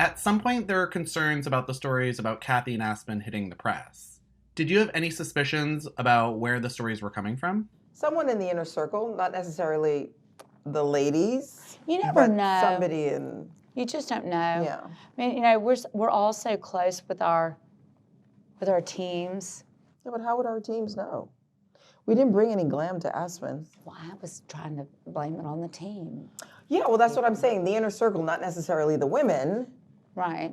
At some point, there are concerns about the stories about Kathy and Aspen hitting the press. Did you have any suspicions about where the stories were coming from? Someone in the inner circle, not necessarily the ladies. You never but know. Somebody in. You just don't know. Yeah. I mean, we're all so close with our teams. Yeah, but how would our teams know? We didn't bring any glam to Aspen. Well, I was trying to blame it on the team. Yeah, well, that's what I'm saying. The inner circle, not necessarily the women. Right.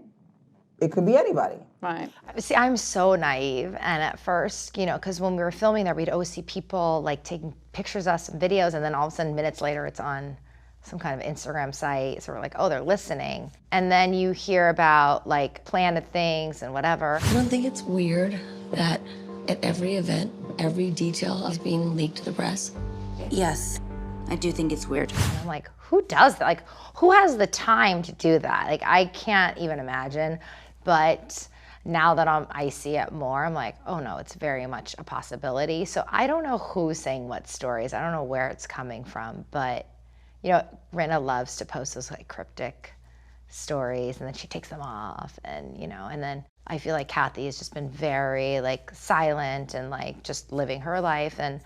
It could be anybody. Right. See, I'm so naive, and at first, because when we were filming there, we'd always see people like taking pictures of us and videos, and then all of a sudden, minutes later, it's on some kind of Instagram site. So we're like, oh, they're listening. And then you hear about like planted things and whatever. I don't think it's weird that at every event, every detail is being leaked to the press. Yes, I do think it's weird. And I'm like, who does that? Like, who has the time to do that? Like, I can't even imagine. But now that I see it more, I'm like, oh no, it's very much a possibility. So I don't know who's saying what stories. I don't know where it's coming from. But, Rinna loves to post those like cryptic stories, and then she takes them off. And, and then I feel like Kathy has just been very like silent and like just living her life. And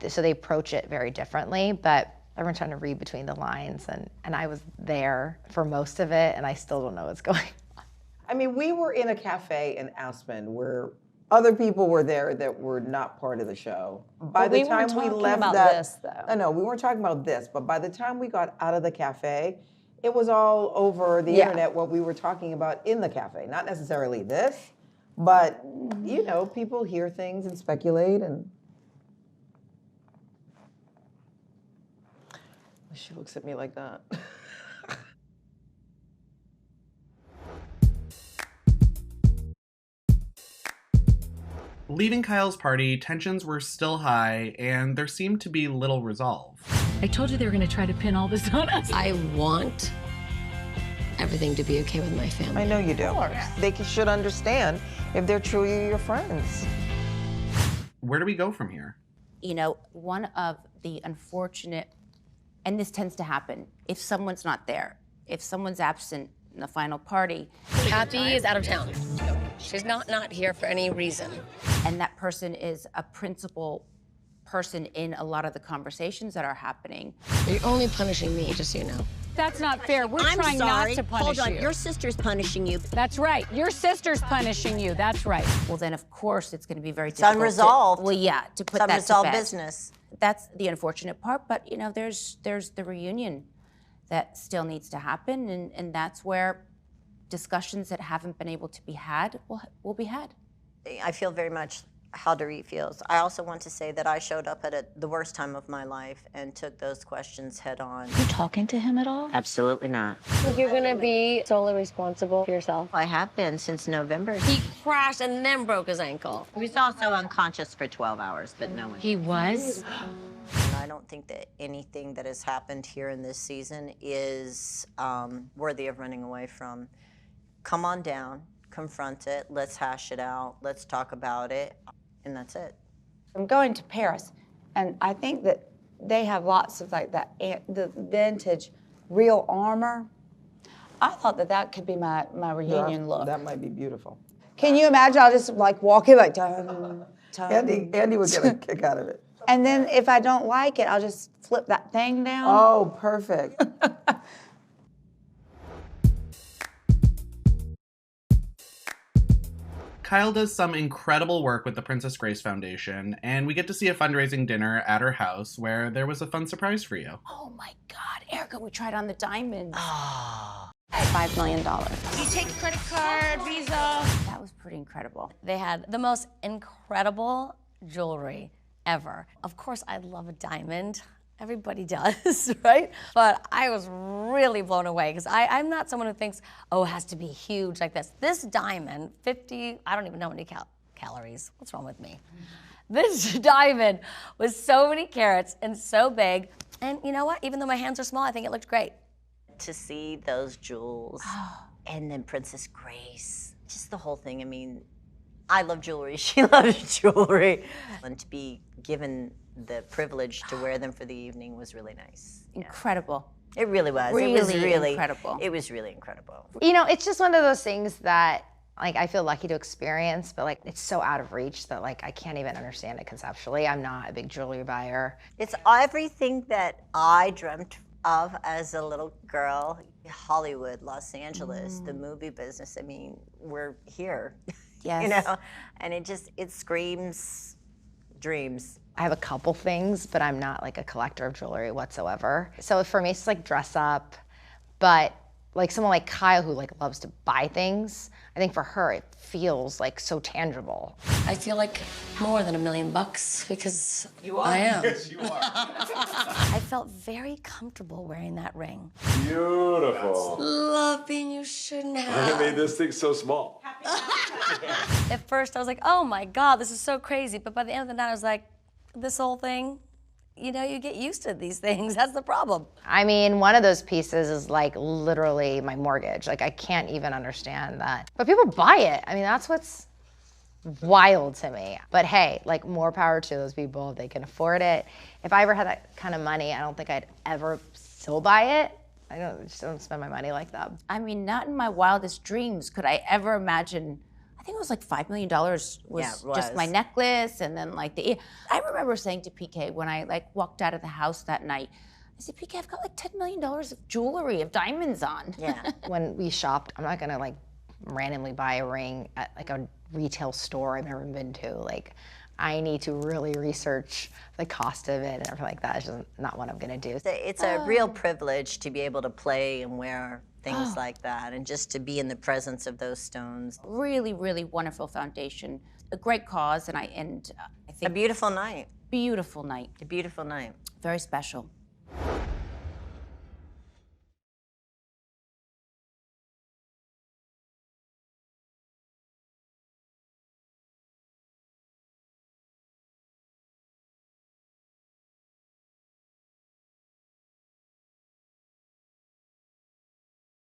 so they approach it very differently. But everyone's trying to read between the lines. And I was there for most of it, and I still don't know what's going on. I mean, we were in a cafe in Aspen where other people were there that were not part of the show. By the time we left this, though. I know, we weren't talking about this, but by the time we got out of the cafe, it was all over the internet what we were talking about in the cafe. Not necessarily this, but, people hear things and speculate and... She looks at me like that. Leaving Kyle's party, tensions were still high, and there seemed to be little resolve. I told you they were going to try to pin all this on us. I want everything to be okay with my family. I know you do. They should understand if they're truly your friends. Where do we go from here? One of the unfortunate, and this tends to happen, if someone's not there, if someone's absent in the final party. Kathy is out of town. She's not here for any reason. And that person is a principal person in a lot of the conversations that are happening. You're only punishing me, just so you know. That's not fair. We're trying not to punish Hold on. you. Your sister's punishing you. That's right. Your sister's punishing you. That's right. Well, then, of course, it's going to be very difficult. Unresolved. To put that to unresolved bed. business. That's the unfortunate part, but, there's the reunion that still needs to happen, and that's where discussions that haven't been able to be had will be had. I feel very much how Dorit feels. I also want to say that I showed up at the worst time of my life and took those questions head on. You talking to him at all? Absolutely not. You're gonna be solely responsible for yourself. I have been since November. He crashed and then broke his ankle. He was also unconscious for 12 hours, but no one. He was? I don't think that anything that has happened here in this season is worthy of running away from. Come on down, confront it, let's hash it out, let's talk about it, and that's it. I'm going to Paris, and I think that they have lots of like the vintage real armor. I thought that could be my reunion look. That might be beautiful. Can you imagine? I'll just like walk in like, dun, dun. Andy would get a kick out of it. And then if I don't like it, I'll just flip that thing down. Oh, perfect. Kyle does some incredible work with the Princess Grace Foundation, and we get to see a fundraising dinner at her house where there was a fun surprise for you. Oh my God, Erica, we tried on the diamonds. $5 million. You take credit card, Visa. That was pretty incredible. They had the most incredible jewelry ever. Of course, I love a diamond. Everybody does, right? But I was really blown away because I'm not someone who thinks, oh, it has to be huge like this. This diamond, 50, I don't even know how many calories. What's wrong with me? This diamond was so many carats and so big. And you know what? Even though my hands are small, I think it looked great. To see those jewels and then Princess Grace, just the whole thing. I mean, I love jewelry, she loves jewelry. And to be given the privilege to wear them for the evening was really nice. Incredible. It really was. Really it was really incredible. It was really incredible. You know, it's just one of those things that like I feel lucky to experience, but like it's so out of reach that like I can't even understand it conceptually. I'm not a big jewelry buyer. It's everything that I dreamt of as a little girl. Hollywood, Los Angeles, the movie business. I mean, we're here. Yes. You know, and it screams dreams. I have a couple things, but I'm not like a collector of jewelry whatsoever. So for me, it's like dress up, but like someone like Kyle who like loves to buy things, I think for her it feels like so tangible. I feel like more than $1 million because I am. Yes, you are. I felt very comfortable wearing that ring. Beautiful. Love being you shouldn't I have. made this thing so small. At first, I was like, oh my God, this is so crazy. But by the end of the night, I was like, this whole thing, you know, you get used to these things. That's the problem. I mean, one of those pieces is like literally my mortgage. Like I can't even understand that. But people buy it. I mean, that's what's wild to me. But hey, like more power to those people if they can afford it. If I ever had that kind of money, I don't think I'd ever still buy it. I just don't spend my money like that. I mean, not in my wildest dreams could I ever imagine. I think it was like $5 million was just my necklace, and then like I remember saying to PK when I like walked out of the house that night, I said, PK, I've got like $10 million of jewelry, of diamonds on. Yeah. When we shopped, I'm not gonna like randomly buy a ring at like a retail store I've never been to. Like, I need to really research the cost of it and everything like that. It's just not what I'm gonna do. It's a real privilege to be able to play and wear things like that, and just to be in the presence of those stones. Really, really wonderful foundation, a great cause, and I think A beautiful night. beautiful night, A beautiful night. very special.